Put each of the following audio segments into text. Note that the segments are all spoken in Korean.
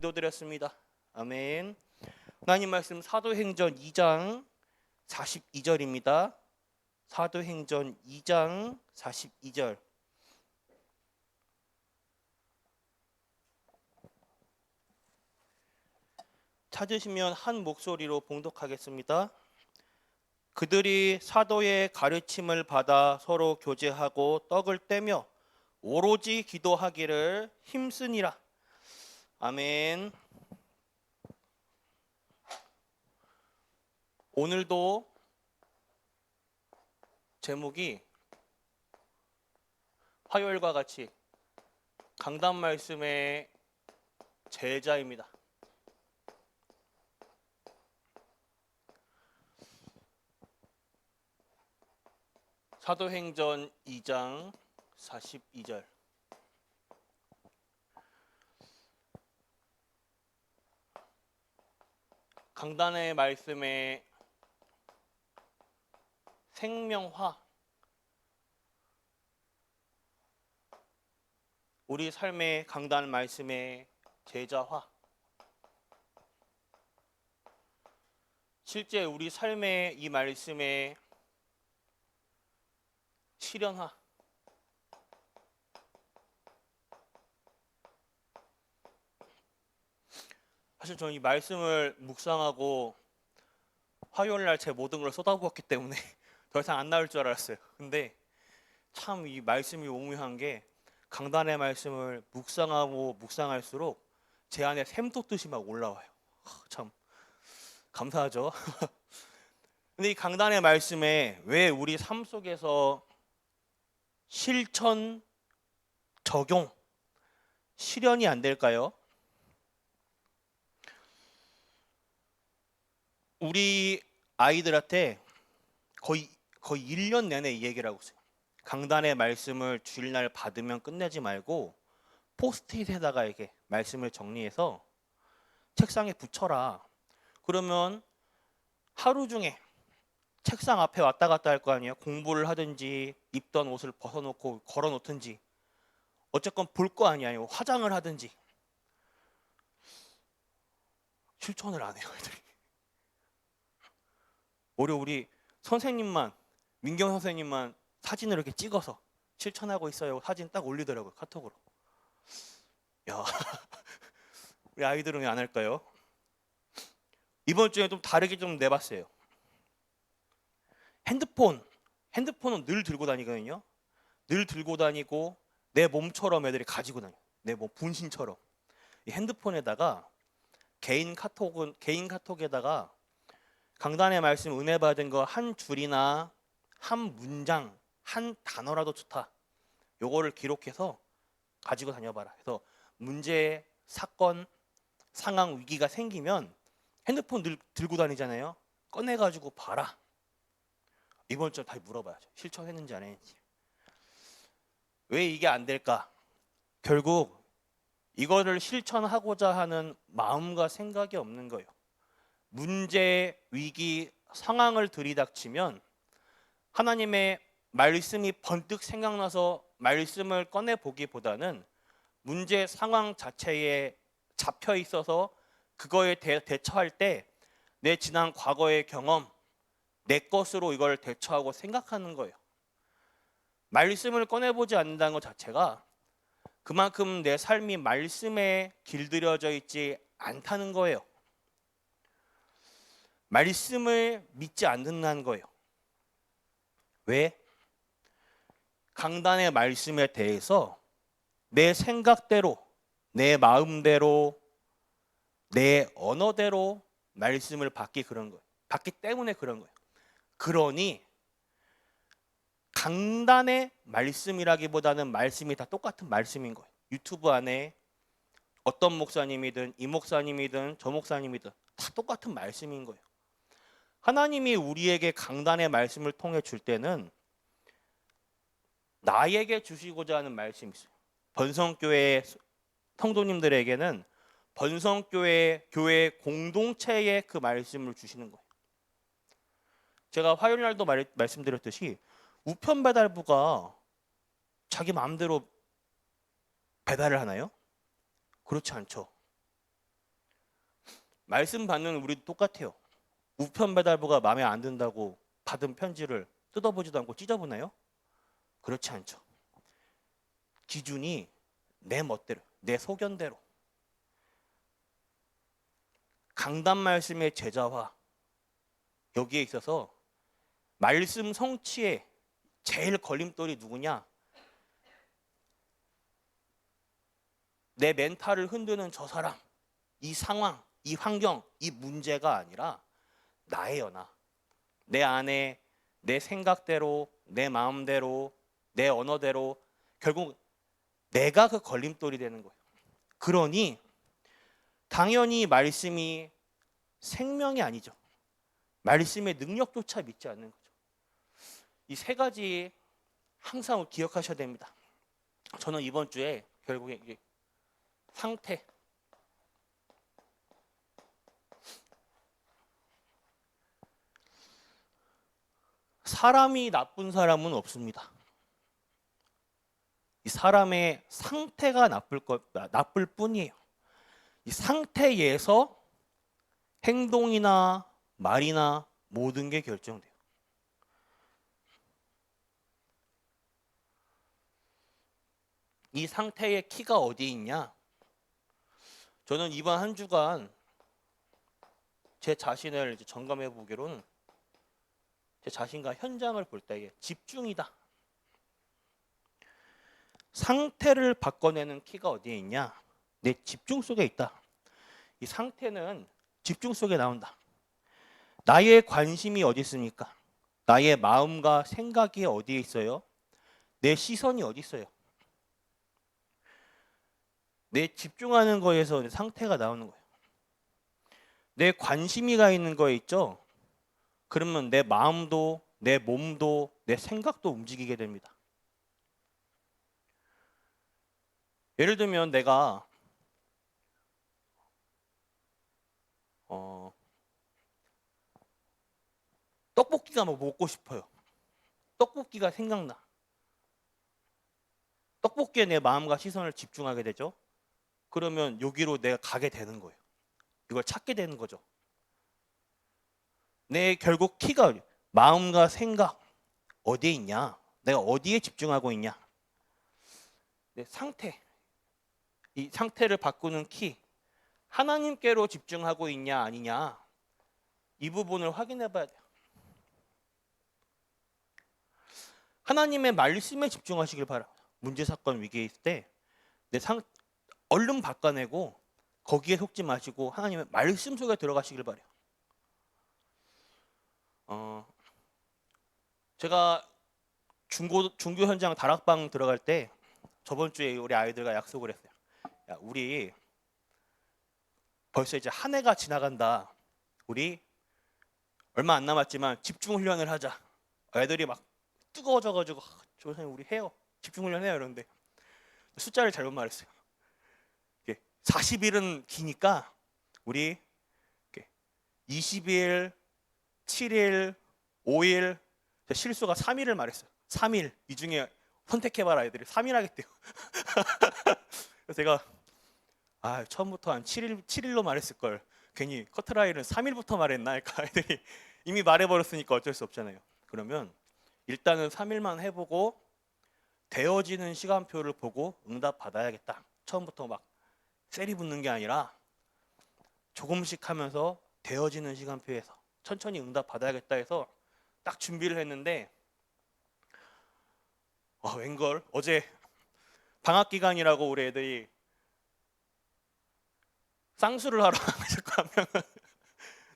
기도드렸습니다. 아멘. 하나님 말씀 사도행전 2장 42절입니다. 사도행전 2장 42절. 찾으시면 한 목소리로 봉독하겠습니다. 그들이 사도의 가르침을 받아 서로 교제하고 떡을 떼며 오로지 기도하기를 힘쓰니라. 아멘. 오늘도 제목이 화요일과 같이 강단 말씀의 제자입니다. 사도행전 2장 42절. 강단의 말씀의 생명화, 우리 삶의 강단 말씀의 제자화, 실제 우리 삶의 이 말씀의 실현화. 사실 저는 이 말씀을 묵상하고 화요일날 제 모든 걸 쏟아부었기 때문에 더 이상 안 나올 줄 알았어요. 근데 참 이 말씀이 오묘한 게 강단의 말씀을 묵상하고 묵상할수록 제 안에 샘솟듯이 막 올라와요. 참 감사하죠. 근데 이 강단의 말씀에 왜 우리 삶 속에서 실천, 적용, 실현이 안 될까요? 우리 아이들한테 거의 1년 내내 이 얘기를 하고 있어요. 강단의 말씀을 주일날 받으면 끝내지 말고 포스트잇에다가 이렇게 말씀을 정리해서 책상에 붙여라. 그러면 하루 중에 책상 앞에 왔다 갔다 할 거 아니에요. 공부를 하든지 입던 옷을 벗어놓고 걸어놓든지 어쨌건 볼 거 아니에요. 화장을 하든지. 실천을 안 해요, 애들이. 오히려 우리 선생님만, 민경 선생님만 사진을 이렇게 찍어서 실천하고 있어요. 사진 딱 올리더라고요, 카톡으로. 야, 우리 아이들은 왜 안 할까요? 이번 주에 좀 다르게 좀 내봤어요. 핸드폰은 늘 들고 다니거든요. 늘 들고 다니고 내 몸처럼 애들이 가지고 다녀요. 내 몸 분신처럼. 이 핸드폰에다가 개인 카톡에다가 강단의 말씀 은혜 받은 거 한 줄이나 한 문장, 한 단어라도 좋다. 요거를 기록해서 가지고 다녀봐라. 그래서 문제, 사건, 상황, 위기가 생기면 핸드폰 들고 다니잖아요. 꺼내가지고 봐라. 이번 주에 다시 물어봐야죠. 실천했는지 안 했는지. 왜 이게 안 될까? 결국 이거를 실천하고자 하는 마음과 생각이 없는 거예요. 문제, 위기, 상황을 들이닥치면 하나님의 말씀이 번뜩 생각나서 말씀을 꺼내보기보다는 문제, 상황 자체에 잡혀 있어서 그거에 대처할 때 내 지난 과거의 경험, 내 것으로 이걸 대처하고 생각하는 거예요. 말씀을 꺼내보지 않는다는 것 자체가 그만큼 내 삶이 말씀에 길들여져 있지 않다는 거예요. 말씀을 믿지 않는다는 거예요. 왜? 강단의 말씀에 대해서 내 생각대로, 내 마음대로, 내 언어대로 말씀을 받기 때문에 그런 거예요. 그러니 강단의 말씀이라기보다는 말씀이 다 똑같은 말씀인 거예요. 유튜브 안에 어떤 목사님이든 이 목사님이든 저 목사님이든 다 똑같은 말씀인 거예요. 하나님이 우리에게 강단의 말씀을 통해 줄 때는 나에게 주시고자 하는 말씀이 있어요. 번성교회 성도님들에게는 번성교회 교회 공동체에 그 말씀을 주시는 거예요. 제가 화요일 날도 말씀드렸듯이 우편배달부가 자기 마음대로 배달을 하나요? 그렇지 않죠. 말씀 받는 우리도 똑같아요. 우편 배달부가 마음에 안 든다고 받은 편지를 뜯어보지도 않고 찢어보나요? 그렇지 않죠. 기준이 내 멋대로, 내 소견대로. 강단 말씀의 제자화, 여기에 있어서 말씀 성취에 제일 걸림돌이 누구냐? 내 멘탈을 흔드는 저 사람, 이 상황, 이 환경, 이 문제가 아니라 나예요, 나. 내 안에 내 생각대로, 내 마음대로, 내 언어대로 결국 내가 그 걸림돌이 되는 거예요. 그러니 당연히 말씀이 생명이 아니죠. 말씀의 능력조차 믿지 않는 거죠. 이 세 가지 항상 기억하셔야 됩니다. 저는 이번 주에 결국에 이게 상태, 사람이 나쁜 사람은 없습니다. 이 사람의 상태가 나쁠 뿐이에요. 이 상태에서 행동이나 말이나 모든 게 결정돼요. 이 상태의 키가 어디 있냐? 저는 이번 한 주간 제 자신을 점검해 보기로는 제 자신과 현장을 볼 때에 집중이다. 상태를 바꿔내는 키가 어디에 있냐? 내 집중 속에 있다. 이 상태는 집중 속에 나온다. 나의 관심이 어디 있습니까? 나의 마음과 생각이 어디에 있어요? 내 시선이 어디 있어요? 내 집중하는 거에서 상태가 나오는 거예요. 내 관심이 가 있는 거에 있죠? 그러면 내 마음도, 내 몸도, 내 생각도 움직이게 됩니다. 예를 들면 내가 떡볶이가 뭐 먹고 싶어요. 떡볶이가 생각나. 떡볶이에 내 마음과 시선을 집중하게 되죠. 그러면 여기로 내가 가게 되는 거예요. 이걸 찾게 되는 거죠. 내 결국 키가 마음과 생각 어디에 있냐? 내가 어디에 집중하고 있냐? 내 상태, 이 상태를 바꾸는 키, 하나님께로 집중하고 있냐 아니냐, 이 부분을 확인해 봐야 돼요. 하나님의 말씀에 집중하시길 바랍니다. 문제, 사건, 위기에 있을 때 얼른 바꿔내고 거기에 속지 마시고 하나님의 말씀 속에 들어가시길 바래요. 제가 중교 현장 다락방 들어갈 때 저번 주에 우리 아이들과 약속을 했어요. 야, 우리 벌써 이제 한 해가 지나간다. 우리 얼마 안 남았지만 집중 훈련을 하자. 애들이 막 뜨거워져가지고 조선님 우리 해요. 집중 훈련해요. 이러는데 숫자를 잘못 말했어요. 40일은 기니까 우리 20일, 7일, 5일, 실수가 3일을 말했어요. 3일 이 중에 선택해봐라. 애들이 3일 하겠대요. 그래서 제가 처음부터 한 7일로 말했을 걸. 괜히 커트라인은 3일부터 말했나? 그러니까 애들이 이미 말해버렸으니까 어쩔 수 없잖아요. 그러면 일단은 3일만 해보고 되어지는 시간표를 보고 응답 받아야겠다. 처음부터 막 셀이 붙는 게 아니라 조금씩 하면서 되어지는 시간표에서 천천히 응답 받아야겠다 해서 딱 준비를 했는데 웬걸 어제 방학 기간이라고 우리 애들이 쌍수를 하러 가셨고 한 명은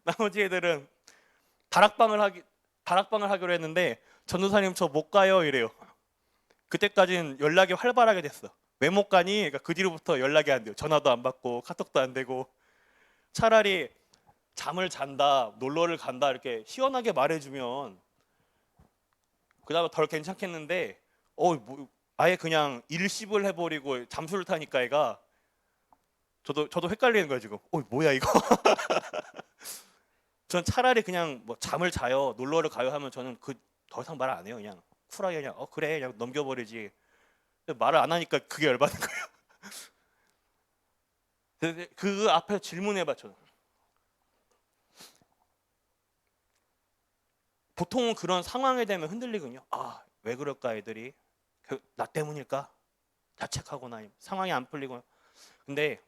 나머지 애들은 다락방을 하기로 했는데 전도사님 저 못 가요 이래요. 그때까지는 연락이 활발하게 됐어. 왜 못 가니? 그러니까 그 뒤로부터 연락이 안 돼요. 전화도 안 받고 카톡도 안 되고. 차라리 잠을 잔다, 놀러를 간다 이렇게 시원하게 말해주면 그나마 덜 괜찮겠는데 아예 그냥 일십을 해버리고 잠수를 타니까 애가 저도 헷갈리는 거예요 지금. 뭐야 이거? 전 차라리 그냥 뭐 잠을 자요, 놀러를 가요 하면 저는 더 이상 말 안 해요. 그냥 쿨하게 그냥 그래 그냥 넘겨버리지. 말을 안 하니까 그게 열받는 거예요. 그 앞에 질문해봐 저는. 보통은 그런 상황에 되면 흔들리거든요. 아, 왜 그럴까 애들이? 나 때문일까? 자책하거나 상황이 안 풀리고. 근데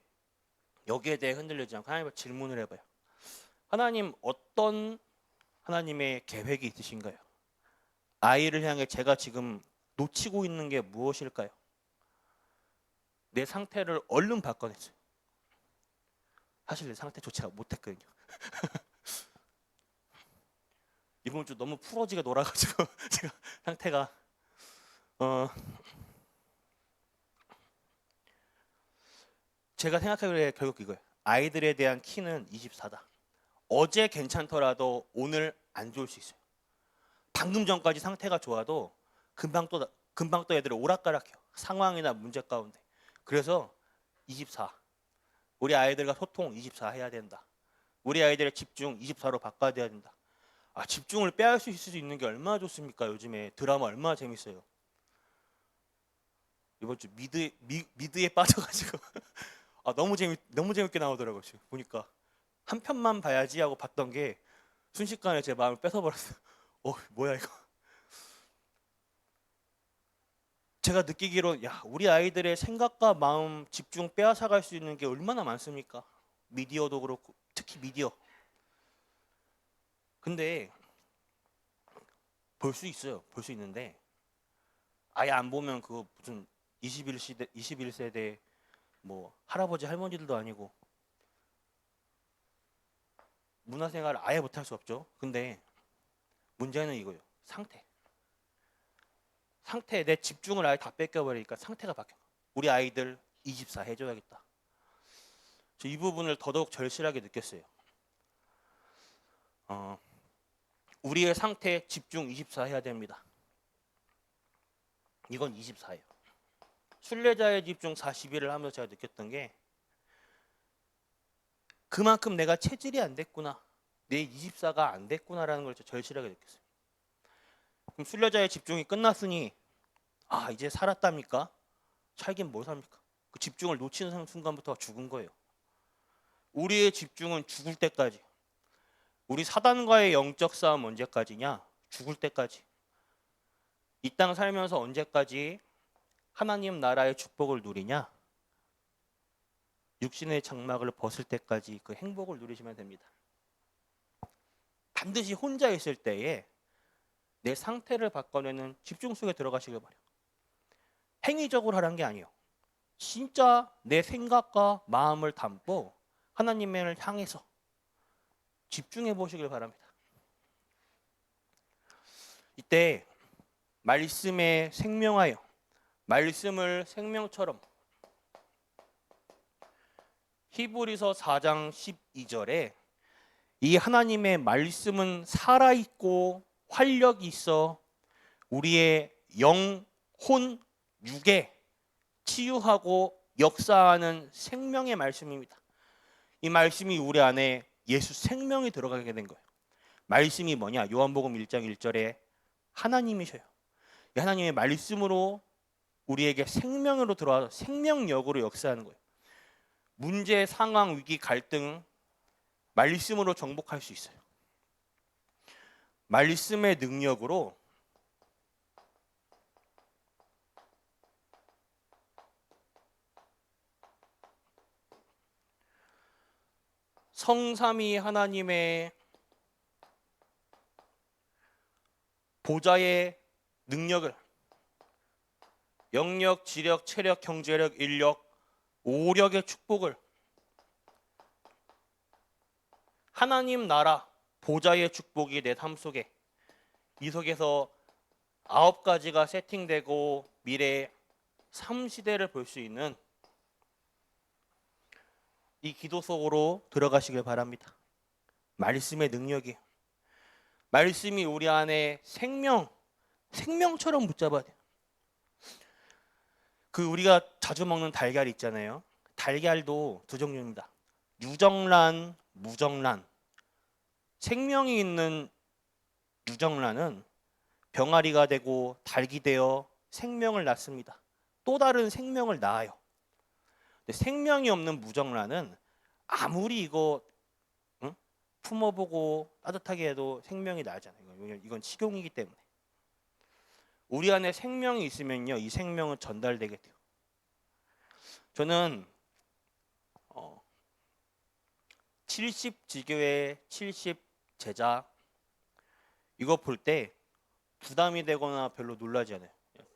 여기에 대해 흔들리지 않고 하나님께 질문을 해봐요. 하나님, 어떤 하나님의 계획이 있으신가요? 아이를 향해 제가 지금 놓치고 있는 게 무엇일까요? 내 상태를 얼른 바꿔냈어요. 사실 내 상태 좋지 못했거든요. 이번 주 너무 풀어지게 놀아가지고 제가 상태가 제가 생각하기에 결국 이거예요. 아이들에 대한 키는 24다. 어제 괜찮더라도 오늘 안 좋을 수 있어요. 방금 전까지 상태가 좋아도 금방 또 애들이 오락가락해요. 상황이나 문제 가운데. 그래서 24. 우리 아이들과 소통 24 해야 된다. 우리 아이들의 집중 24로 바꿔야 된다. 아, 집중을 빼앗을 수 있는 게 얼마나 좋습니까? 요즘에 드라마 얼마나 재밌어요. 이번 주 미드에 빠져가지고 아, 너무 재밌게 나오더라고요. 지금 보니까 한 편만 봐야지 하고 봤던 게 순식간에 제 마음을 뺏어버렸어요. 뭐야 이거. 제가 느끼기로 우리 아이들의 생각과 마음 집중 빼앗아갈 수 있는 게 얼마나 많습니까? 미디어도 그렇고 특히 미디어. 근데 볼 수 있어요. 볼 수 있는데 아예 안 보면 그거 무슨 21세대 뭐 할아버지 할머니들도 아니고 문화생활을 아예 못할 수 없죠. 근데 문제는 이거예요. 상태에 내 집중을 아예 다 뺏겨버리니까 상태가 바뀌어. 우리 아이들 24 해줘야겠다. 저 이 부분을 더더욱 절실하게 느꼈어요. 우리의 상태에 집중 24 해야 됩니다. 이건 24예요. 순례자의 집중 41을 하면서 제가 느꼈던 게 그만큼 내가 체질이 안 됐구나. 내 24가 안 됐구나라는 걸 절실하게 느꼈어요. 그럼 순례자의 집중이 끝났으니 이제 살았답니까? 살긴 뭘 삽니까? 그 집중을 놓치는 순간부터 죽은 거예요. 우리의 집중은 죽을 때까지. 우리 사단과의 영적 싸움 언제까지냐? 죽을 때까지. 이 땅 살면서 언제까지 하나님 나라의 축복을 누리냐? 육신의 장막을 벗을 때까지 그 행복을 누리시면 됩니다. 반드시 혼자 있을 때에 내 상태를 바꿔내는 집중 속에 들어가시길 바래요. 행위적으로 하라는 게 아니에요. 진짜 내 생각과 마음을 담고 하나님을 향해서 집중해 보시길 바랍니다. 이때 말씀에 생명하여 말씀을 생명처럼 히브리서 4장 12절에 이 하나님의 말씀은 살아있고 활력이 있어 우리의 영, 혼, 육에 치유하고 역사하는 생명의 말씀입니다. 이 말씀이 우리 안에 예수 생명이 들어가게 된 거예요. 말씀이 뭐냐? 요한복음 1장 1절에 하나님이셔요. 이 하나님의 말씀으로 우리에게 생명으로 들어와서 생명력으로 역사하는 거예요. 문제, 상황, 위기, 갈등 말씀으로 정복할 수 있어요. 말씀의 능력으로 성삼위 하나님의 보좌의 능력을 영력, 지력, 체력, 경제력, 인력, 오력의 축복을 하나님 나라 보좌의 축복이 내 삶 속에 이 속에서 9가지가 세팅되고 미래의 3시대를 볼 수 있는 이 기도 속으로 들어가시길 바랍니다. 말씀의 능력이 말씀이 우리 안에 생명처럼 붙잡아야 돼요. 그 우리가 자주 먹는 달걀 있잖아요. 달걀도 두 종류입니다. 유정란, 무정란. 생명이 있는 유정란은 병아리가 되고 닭이 되어 생명을 낳습니다. 또 다른 생명을 낳아요. 근데 생명이 없는 무정란은 아무리 이거 품어보고 따뜻하게 해도 생명이 나잖아요. 왜냐면 이건 식용이기 때문에. 우리 안에 생명이 있으면요, 이 생명은 전달되게 돼요. 저는 70지교의 70제자 이거 볼 때 부담이 되거나 별로 놀라지 않아요.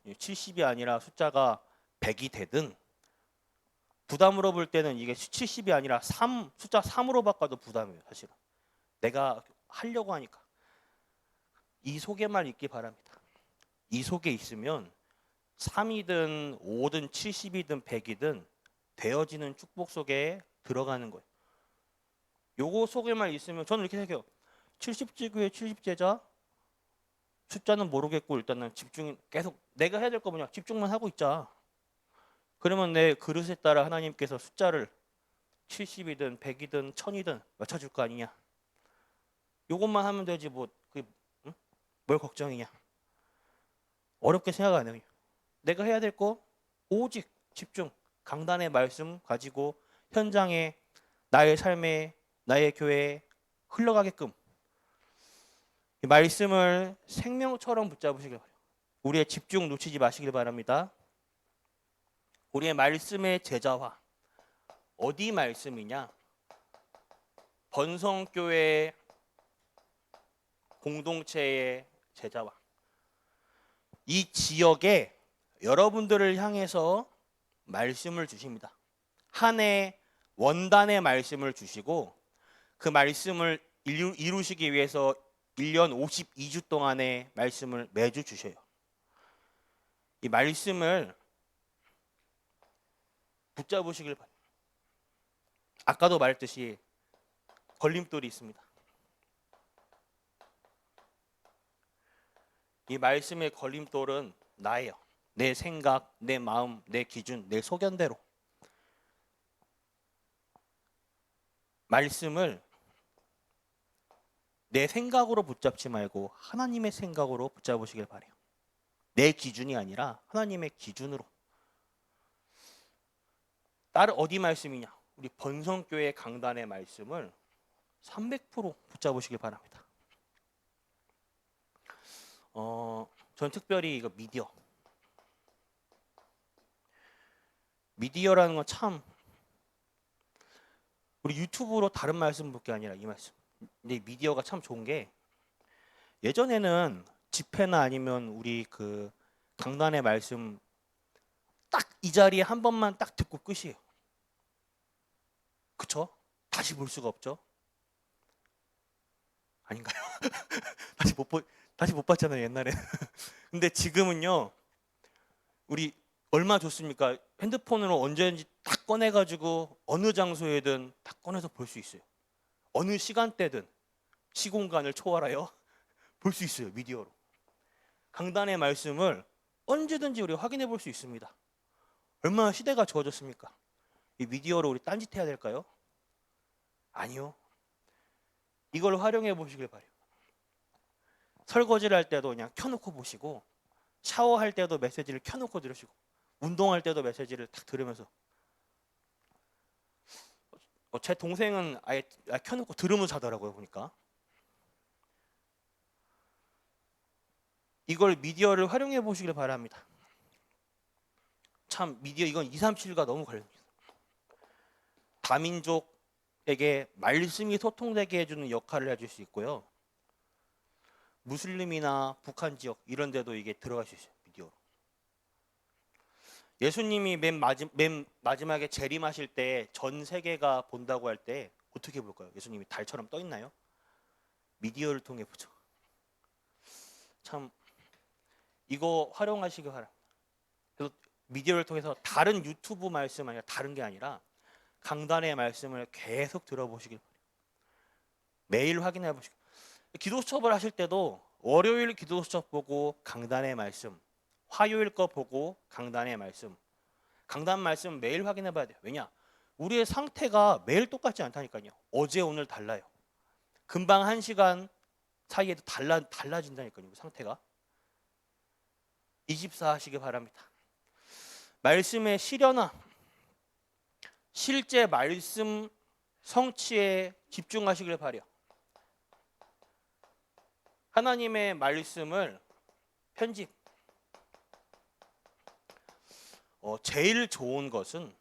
70이 아니라 숫자가 100이 되든, 부담으로 볼 때는 이게 70이 아니라 숫자 3으로 바꿔도 부담이에요. 사실은 내가 하려고 하니까. 이 속에만 있기 바랍니다. 이 속에 있으면 3이든 5든 70이든 100이든 되어지는 축복 속에 들어가는 거예요. 요거 속에만 있으면 저는 이렇게 생각해요. 70지교의 70제자 숫자는 모르겠고 일단은 집중, 계속 내가 해야 될 거 뭐냐, 집중만 하고 있자. 그러면 내 그릇에 따라 하나님께서 숫자를 70이든 100이든 1000이든 맞춰줄 거 아니냐. 요것만 하면 되지 뭐 응? 뭘 걱정이냐. 어렵게 생각 안 해요. 내가 해야 될 거 오직 집중, 강단의 말씀 가지고 현장에, 나의 삶에, 나의 교회에 흘러가게끔 이 말씀을 생명처럼 붙잡으시길 바라요. 우리의 집중 놓치지 마시길 바랍니다. 우리의 말씀의 제자화. 어디 말씀이냐? 번성교회 공동체의 제자화. 이 지역에 여러분들을 향해서 말씀을 주십니다. 한 해 원단의 말씀을 주시고 그 말씀을 이루시기 위해서 1년 52주 동안의 말씀을 매주 주셔요. 이 말씀을 붙잡으시길 바랍니다. 아까도 말했듯이 걸림돌이 있습니다. 이 말씀의 걸림돌은 나예요. 내 생각, 내 마음, 내 기준, 내 소견대로. 말씀을 내 생각으로 붙잡지 말고 하나님의 생각으로 붙잡으시길 바래요. 내 기준이 아니라 하나님의 기준으로. 다른 어디 말씀이냐? 우리 번성교회 강단의 말씀을 300% 붙잡으시길 바랍니다. 전 특별히 이거 미디어라는 건 참, 우리 유튜브로 다른 말씀 볼 게 아니라 이 말씀. 근데 미디어가 참 좋은 게, 예전에는 집회나 아니면 우리 그 강단의 말씀 딱 이 자리에 한 번만 딱 듣고 끝이에요. 그쵸? 다시 볼 수가 없죠? 아닌가요? 다시 못 봤잖아요, 옛날에. 근데 지금은요, 우리 얼마 좋습니까? 핸드폰으로 언제든지 딱 꺼내가지고 어느 장소에든 딱 꺼내서 볼 수 있어요. 어느 시간대든 시공간을 초월하여 볼 수 있어요, 미디어로. 강단의 말씀을 언제든지 우리 확인해 볼 수 있습니다. 얼마나 시대가 좋아졌습니까? 이 미디어로 우리 딴짓 해야 될까요? 아니요. 이걸 활용해 보시길 바래요. 설거지를 할 때도 그냥 켜놓고 보시고, 샤워할 때도 메시지를 켜놓고 들으시고, 운동할 때도 메시지를 딱 들으면서. 제 동생은 아예 켜놓고 들으면서 자더라고요, 보니까. 이걸 미디어를 활용해 보시길 바랍니다. 참 미디어 이건 237과 너무 관련입니다. 다민족에게 말씀이 소통되게 해주는 역할을 해줄 수 있고요. 무슬림이나 북한 지역 이런 데도 이게 들어갈 수 있어요, 미디어로. 예수님이 맨 마지막에 재림하실 때 전 세계가 본다고 할 때 어떻게 볼까요? 예수님이 달처럼 떠 있나요? 미디어를 통해 보죠. 참 이거 활용하시기 바랍니다. 그래서 미디어를 통해서 다른 유튜브 말씀 아니라 다른 게 아니라 강단의 말씀을 계속 들어보시길 바랍니다. 매일 확인해 보시고, 기도 수첩을 하실 때도 월요일 기도 수첩 보고 강단의 말씀, 화요일 거 보고 강단의 말씀, 강단 말씀 매일 확인해 봐야 돼요. 왜냐? 우리의 상태가 매일 똑같지 않다니까요. 어제 오늘 달라요. 금방 1시간 사이에도 달라진다니까요, 우리 상태가. 24 하시기 바랍니다. 말씀의 실현화, 실제 말씀 성취에 집중하시길 바래요. 하나님의 말씀을 편집. 제일 좋은 것은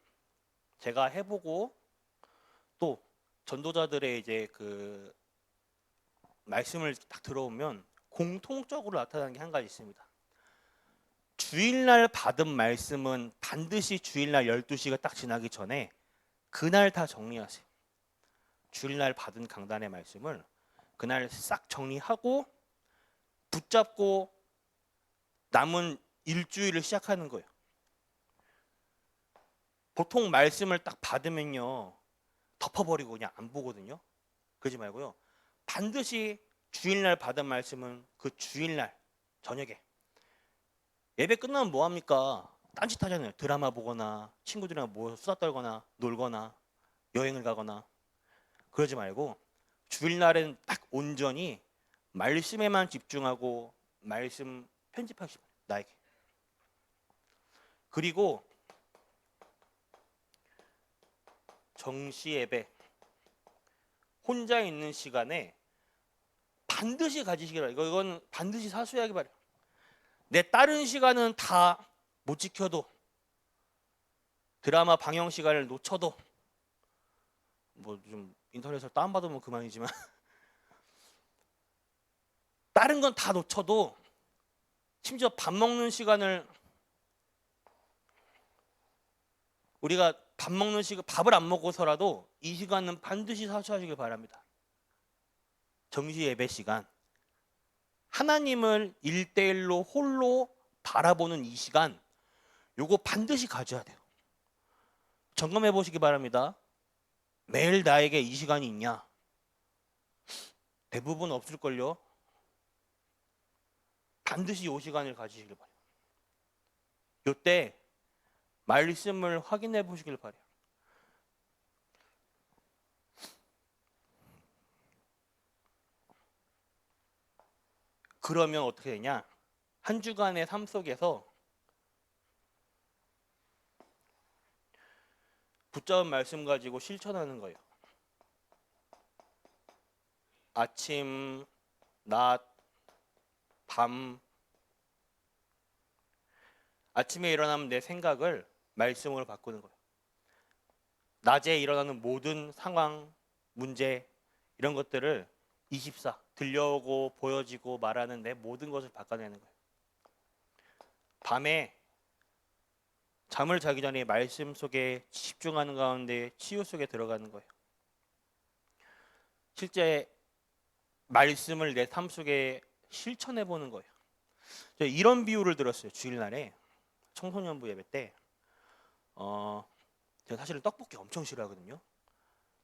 제가 해보고 또 전도자들의 이제 그 말씀을 딱 들어오면 공통적으로 나타나는 게 한 가지 있습니다. 주일날 받은 말씀은 반드시 주일날 12시가 딱 지나기 전에 그날 다 정리하세요. 주일날 받은 강단의 말씀을 그날 싹 정리하고 붙잡고 남은 일주일을 시작하는 거예요. 보통 말씀을 딱 받으면요 덮어버리고 그냥 안 보거든요. 그러지 말고요. 반드시 주일날 받은 말씀은 그 주일날 저녁에 예배 끝나면 뭐 합니까? 딴짓 하잖아요. 드라마 보거나 친구들이랑 모여서 수다 떨거나 놀거나 여행을 가거나. 그러지 말고 주일날은 딱 온전히 말씀에만 집중하고 말씀 편집하시고 나에게. 그리고 정시 예배 혼자 있는 시간에 반드시 가지시기 바랍니다. 이건 반드시 사수하기 바랍니다. 내 다른 시간은 다 못 지켜도 드라마 방영 시간을 놓쳐도 뭐 좀 인터넷에서 다운받으면 그만이지만 다른 건 다 놓쳐도 심지어 밥 먹는 시간을 우리가 밥 먹는 시간 밥을 안 먹어서라도 이 시간은 반드시 사수하시길 바랍니다. 정시 예배 시간 하나님을 1대1로 홀로 바라보는 이 시간 요거 반드시 가져야 돼요. 점검해 보시기 바랍니다. 매일 나에게 이 시간이 있냐? 대부분 없을걸요. 반드시 이 시간을 가지시길 바래요. 요때 말씀을 확인해 보시길 바래요. 그러면 어떻게 되냐? 한 주간의 삶 속에서 붙잡은 말씀 가지고 실천하는 거예요. 아침, 낮, 밤. 아침에 일어나면 내 생각을 말씀으로 바꾸는 거예요. 낮에 일어나는 모든 상황, 문제 이런 것들을 24 들려오고 보여지고 말하는 내 모든 것을 바꿔내는 거예요. 밤에 잠을 자기 전에 말씀 속에 집중하는 가운데 치유 속에 들어가는 거예요. 실제 말씀을 내 삶 속에 실천해 보는 거예요. 이런 비유를 들었어요. 주일날에 청소년부 예배 때 제가 사실은 떡볶이 엄청 싫어하거든요.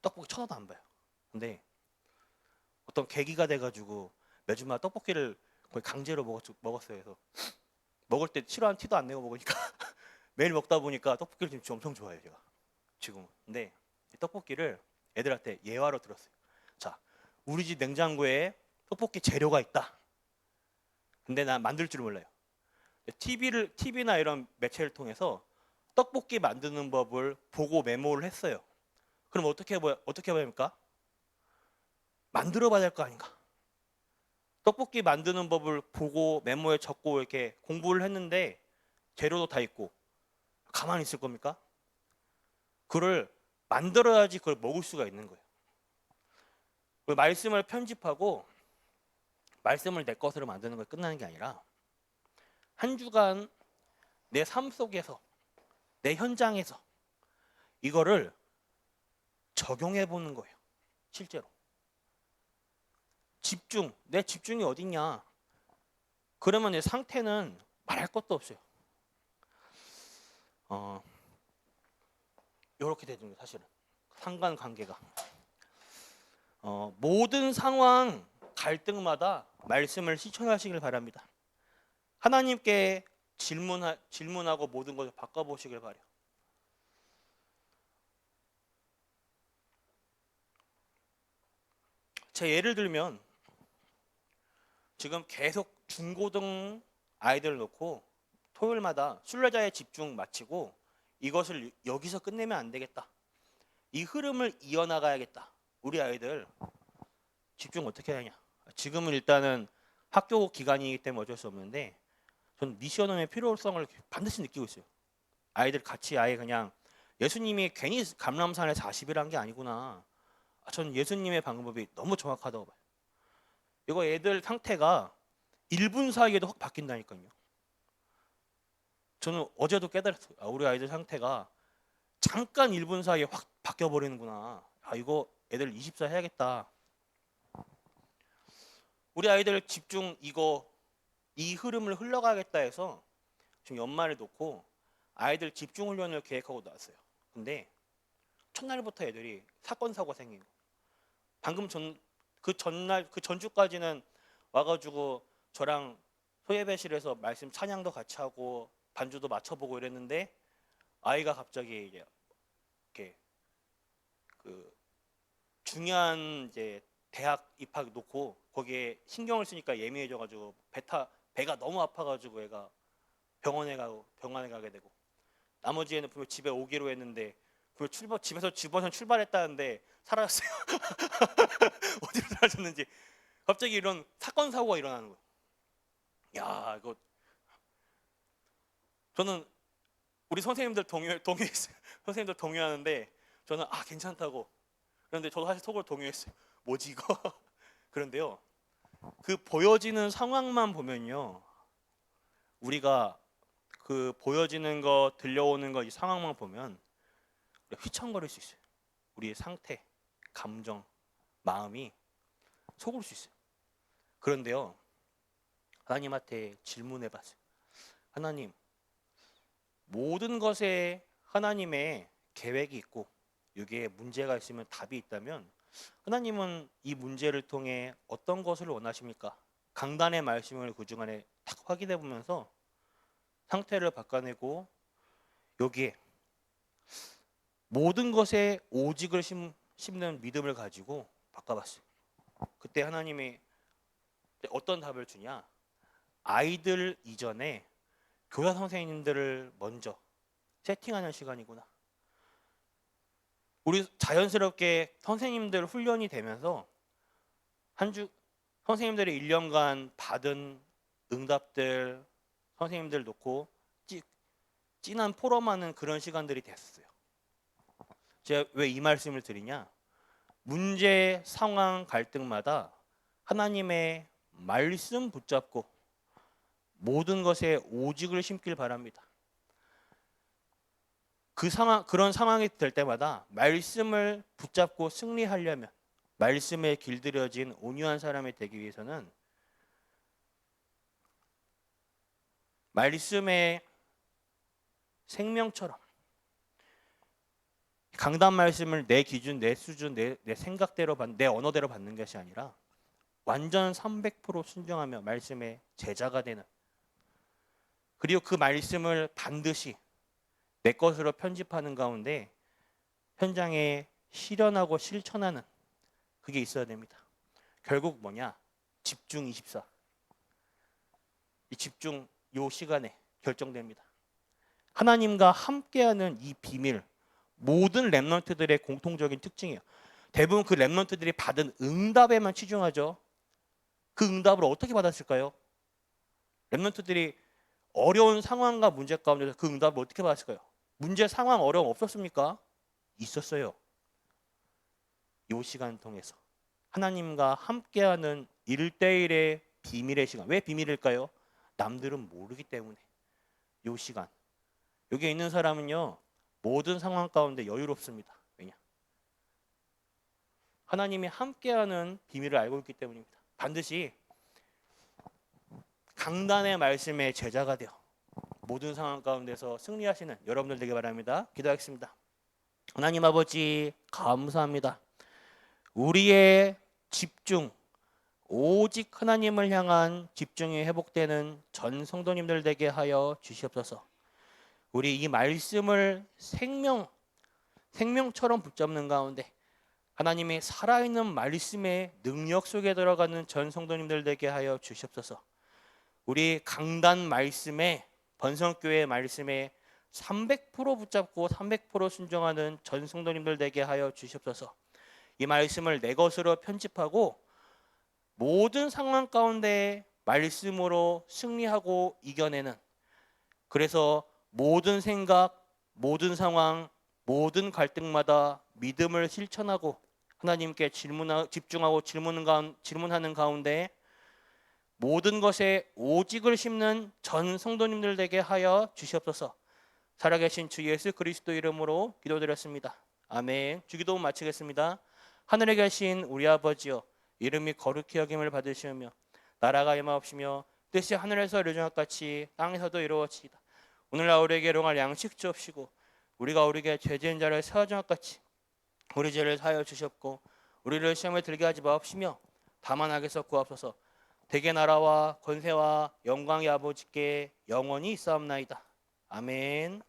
떡볶이 쳐다도 안 봐요. 근데 어떤 계기가 돼가지고 매주마다 떡볶이를 거의 강제로 먹었어요. 그래서 먹을 때 싫어하는 티도 안 내고 먹으니까 매일 먹다 보니까 떡볶이를 지금 엄청 좋아해요. 제가 지금. 근데 이 떡볶이를 애들한테 예화로 들었어요. 자, 우리 집 냉장고에 떡볶이 재료가 있다. 근데 난 만들 줄 몰라요. TV나 이런 매체를 통해서 떡볶이 만드는 법을 보고 메모를 했어요. 그럼 어떻게 해야 됩니까? 만들어 봐야 될 거 아닌가? 떡볶이 만드는 법을 보고 메모에 적고 이렇게 공부를 했는데 재료도 다 있고 가만히 있을 겁니까? 그걸 만들어야지 그걸 먹을 수가 있는 거예요. 말씀을 편집하고 말씀을 내 것으로 만드는 걸 끝나는 게 아니라 한 주간 내 삶 속에서 내 현장에서 이거를 적용해 보는 거예요. 실제로. 내 집중이 어딨냐? 그러면 내 상태는 말할 것도 없어요. 이렇게 되는 거예요. 사실은 상관관계가 모든 상황 갈등마다 말씀을 실천하시길 바랍니다. 하나님께 질문하고 모든 것을 바꿔보시길 바래요. 제 예를 들면 지금 계속 중고등 아이들을 놓고 토요일마다 순례자의 집중 마치고 이것을 여기서 끝내면 안 되겠다. 이 흐름을 이어나가야겠다. 우리 아이들 집중 어떻게 하냐? 지금은 일단은 학교 기간이기 때문에 어쩔 수 없는데 저는 미션홈의 필요성을 반드시 느끼고 있어요. 아이들 같이 아예 그냥 예수님이 괜히 감람산에 40이란 게 아니구나. 저는 예수님의 방법이 너무 정확하다고 봐요. 이거 애들 상태가 1분 사이에도 확 바뀐다니까요. 저는 어제도 깨달았어요. 우리 아이들 상태가 잠깐 1분 사이에 확 바뀌어 버리는구나. 이거 애들 24 해야겠다. 우리 아이들 집중 이 흐름을 흘러가겠다 해서 지금 연말에 놓고 아이들 집중 훈련을 계획하고 나왔어요. 근데 첫날부터 애들이 사건 사고가 생긴 거. 방금 그 전주까지는 와가지고 저랑 소예배실에서 말씀 찬양도 같이 하고 반주도 맞춰보고 이랬는데 아이가 갑자기 이렇게 그 중요한 이제 대학 입학 놓고 거기에 신경을 쓰니까 예민해져가지고 배가 너무 아파가지고 애가 병원에 가게 되고, 나머지 애는 분명 집에 오기로 했는데 집에서 집어서 출발했다는데 사라졌어요. 어디로 사라졌는지. 갑자기 이런 사건 사고가 일어나는 거예요. 야, 이거 저는 우리 선생님들 동요했어요. 선생님들 동요하는데 저는 괜찮다고. 그런데 저도 사실 속으로 동요했어요. 뭐지 이거? 그런데요, 그 보여지는 상황만 보면요, 우리가 그 보여지는 거, 들려오는 거, 이 상황만 보면 휘청거릴 수 있어요. 우리의 상태, 감정, 마음이 속을 수 있어요. 그런데요, 하나님한테 질문해봤어요. 하나님, 모든 것에 하나님의 계획이 있고 여기에 문제가 있으면 답이 있다면 하나님은 이 문제를 통해 어떤 것을 원하십니까? 강단의 말씀을 그 중간에 딱 확인해 보면서 상태를 바꿔내고 여기에 모든 것에 오직을 심는 믿음을 가지고 바꿔봤어요. 그때 하나님이 어떤 답을 주냐? 아이들 이전에 교사 선생님들을 먼저 세팅하는 시간이구나. 우리 자연스럽게 선생님들 훈련이 되면서 선생님들이 1년간 받은 응답들, 선생님들 놓고 진한 포럼하는 그런 시간들이 됐어요. 제가 왜 이 말씀을 드리냐? 문제, 상황, 갈등마다 하나님의 말씀 붙잡고 모든 것에 오직을 심길 바랍니다. 그런 상황이 될 때마다 말씀을 붙잡고 승리하려면, 말씀에 길들여진 온유한 사람이 되기 위해서는 말씀의 생명처럼 강단 말씀을 내 기준, 내 수준, 내 생각대로 내 언어대로 받는 것이 아니라 완전 300% 순종하며 말씀의 제자가 되는, 그리고 그 말씀을 반드시 내 것으로 편집하는 가운데 현장에 실현하고 실천하는 그게 있어야 됩니다. 결국 뭐냐? 집중 24. 이 집중 요 시간에 결정됩니다. 하나님과 함께하는 이 비밀, 모든 렘넌트들의 공통적인 특징이에요. 대부분 그 렘넌트들이 받은 응답에만 치중하죠. 그 응답을 어떻게 받았을까요? 렘넌트들이 어려운 상황과 문제 가운데서 그 응답을 어떻게 받았을까요? 문제, 상황, 어려움 없었습니까? 있었어요. 이 시간 통해서 하나님과 함께하는 1대1의 비밀의 시간. 왜 비밀일까요? 남들은 모르기 때문에. 이 시간, 여기 있는 사람은요, 모든 상황 가운데 여유롭습니다. 왜냐? 하나님이 함께하는 비밀을 알고 있기 때문입니다. 반드시 강단의 말씀의 제자가 되어 모든 상황 가운데서 승리하시는 여러분들 되길 바랍니다. 기도하겠습니다. 하나님 아버지, 감사합니다. 우리의 집중, 오직 하나님을 향한 집중이 회복되는 전 성도님들 되게 하여 주시옵소서. 우리 이 말씀을 생명처럼 붙잡는 가운데 하나님의 살아있는 말씀의 능력 속에 들어가는 전 성도님들 되게 하여 주시옵소서. 우리 강단 말씀에, 번성교회 말씀에 300% 붙잡고 300% 순종하는 전 성도님들 되게 하여 주시옵소서. 이 말씀을 내 것으로 편집하고 모든 상황 가운데 말씀으로 승리하고 이겨내는, 그래서 모든 생각, 모든 상황, 모든 갈등마다 믿음을 실천하고 하나님께 집중하고 질문하는 가운데 모든 것에 오직을 심는 전 성도님들 되게 하여 주시옵소서. 살아계신 주 예수 그리스도 이름으로 기도드렸습니다. 아멘. 주기도 마치겠습니다. 하늘에 계신 우리 아버지여, 이름이 거룩히 여김을 받으시오며 나라가 임하옵시며 뜻이 하늘에서 이루어진 것 같이 땅에서도 이루어지이다. 오늘날 우리에게 일용할 양식 주옵시고 우리가 우리에게 죄 지은 자를 사하준 것 같이 우리 죄를 사하여 주시옵고 우리를 시험에 들게 하지 마옵시며 다만 악에서 구하옵소서. 대개 나라와 권세와 영광이 아버지께 영원히 있사옵나이다. 아멘.